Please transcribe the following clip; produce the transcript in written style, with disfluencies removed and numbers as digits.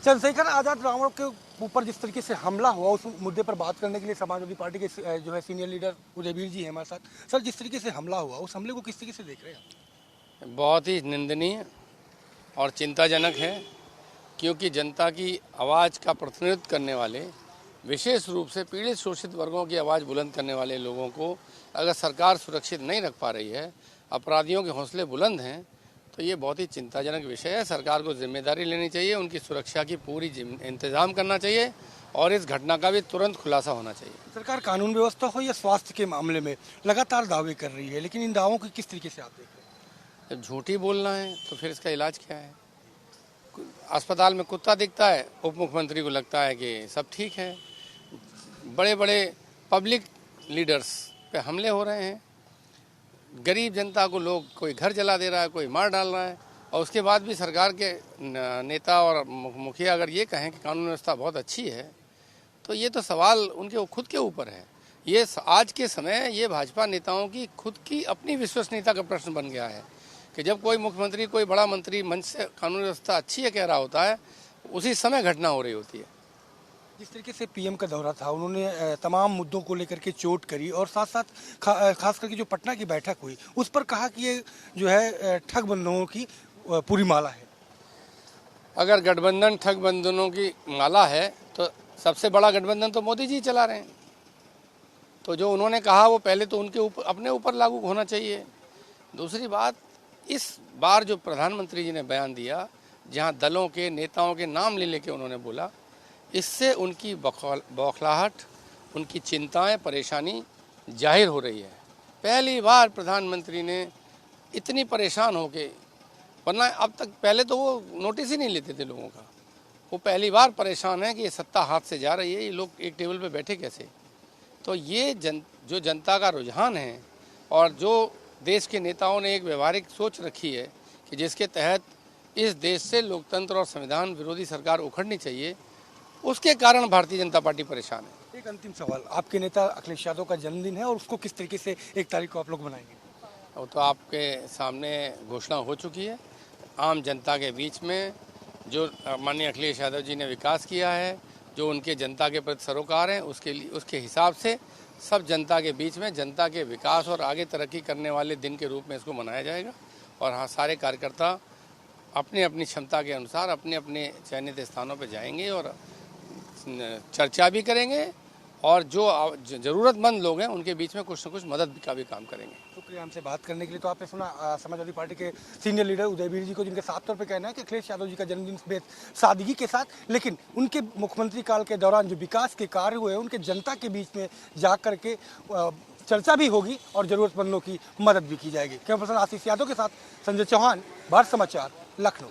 चंद्रशेखर आजाद रावण के ऊपर जिस तरीके से हमला हुआ, उस मुद्दे पर बात करने के लिए समाजवादी पार्टी के जो है सीनियर लीडर उदयवीर जी हैं हमारे साथ। सर, जिस तरीके से हमला हुआ, उस हमले को किस तरीके से देख रहे हैं? बहुत ही निंदनीय और चिंताजनक है, क्योंकि जनता की आवाज़ का प्रतिनिधित्व करने वाले, विशेष रूप से पीड़ित शोषित वर्गों की आवाज़ बुलंद करने वाले लोगों को अगर सरकार सुरक्षित नहीं रख पा रही है, अपराधियों के हौसले बुलंद हैं, तो ये बहुत ही चिंताजनक विषय है। सरकार को जिम्मेदारी लेनी चाहिए, उनकी सुरक्षा की पूरी इंतजाम करना चाहिए और इस घटना का भी तुरंत खुलासा होना चाहिए। सरकार कानून व्यवस्था हो या स्वास्थ्य के मामले में लगातार दावे कर रही है, लेकिन इन दावों को किस तरीके से आप देख रहे हैं? जब झूठी बोलना है तो फिर इसका इलाज क्या है? अस्पताल में कुत्ता दिखता है, उप मुख्यमंत्री को लगता है कि सब ठीक है। बड़े बड़े पब्लिक लीडर्स पे हमले हो रहे हैं, गरीब जनता को लोग कोई घर जला दे रहा है, कोई मार डाल रहा है, और उसके बाद भी सरकार के नेता और मुखिया अगर ये कहें कि कानून व्यवस्था बहुत अच्छी है, तो ये तो सवाल उनके खुद के ऊपर है। ये आज के समय ये भाजपा नेताओं की खुद की अपनी विश्वसनीयता का प्रश्न बन गया है कि जब कोई मुख्यमंत्री, कोई बड़ा मंत्री मंच से कानून व्यवस्था अच्छी है कह रहा होता है, उसी समय घटना हो रही होती है। जिस तरीके से पीएम का दौरा था, उन्होंने तमाम मुद्दों को लेकर के चोट करी और साथ साथ खास करके जो पटना की बैठक हुई, उस पर कहा कि ये जो है ठग बंधुओं की पूरी माला है। अगर गठबंधन ठग बंधनों की माला है तो सबसे बड़ा गठबंधन तो मोदी जी चला रहे हैं, तो जो उन्होंने कहा वो पहले तो उनके ऊपर, अपने ऊपर लागू होना चाहिए। दूसरी बात, इस बार जो प्रधानमंत्री जी ने बयान दिया, जहां दलों के नेताओं के नाम ले लेके उन्होंने बोला, इससे उनकी बौखलाहट, उनकी चिंताएं, परेशानी जाहिर हो रही है। पहली बार प्रधानमंत्री ने इतनी परेशान होके, वरना अब तक पहले तो वो नोटिस ही नहीं लेते थे लोगों का, वो पहली बार परेशान है कि ये सत्ता हाथ से जा रही है, ये लोग एक टेबल पे बैठे कैसे। तो ये जो जनता का रुझान है और जो देश के नेताओं ने एक व्यवहारिक सोच रखी है कि जिसके तहत इस देश से लोकतंत्र और संविधान विरोधी सरकार उखड़नी चाहिए, उसके कारण भारतीय जनता पार्टी परेशान है। एक अंतिम सवाल, आपके नेता अखिलेश यादव का जन्मदिन है और उसको किस तरीके से 1 तारीख को आप लोग मनाएंगे? वो तो आपके सामने घोषणा हो चुकी है। आम जनता के बीच में जो माननीय अखिलेश यादव जी ने विकास किया है, जो उनके जनता के प्रति सरोकार हैं, उसके हिसाब से सब जनता के बीच में जनता के विकास और आगे तरक्की करने वाले दिन के रूप में इसको मनाया जाएगा। और हाँ, सारे कार्यकर्ता अपनी अपनी क्षमता के अनुसार अपने अपने चयनित स्थानों पर जाएंगे और चर्चा भी करेंगे, और जो ज़रूरतमंद लोग हैं उनके बीच में कुछ न कुछ मदद का भी काम करेंगे। शुक्रिया हमसे बात करने के लिए। तो आपने सुना समाजवादी पार्टी के सीनियर लीडर उदयवीर जी को, जिनके साफ तौर पे कहना है कि अखिलेश यादव जी का जन्मदिन बेहद सादगी के साथ, लेकिन उनके मुख्यमंत्री काल के दौरान जो विकास के कार्य हुए, उनके जनता के बीच में जा करके चर्चा भी होगी और ज़रूरतमंदों की मदद भी की जाएगी। कैमरा पर्सन आशीष यादव के साथ संजय चौहान, भारत समाचार, लखनऊ।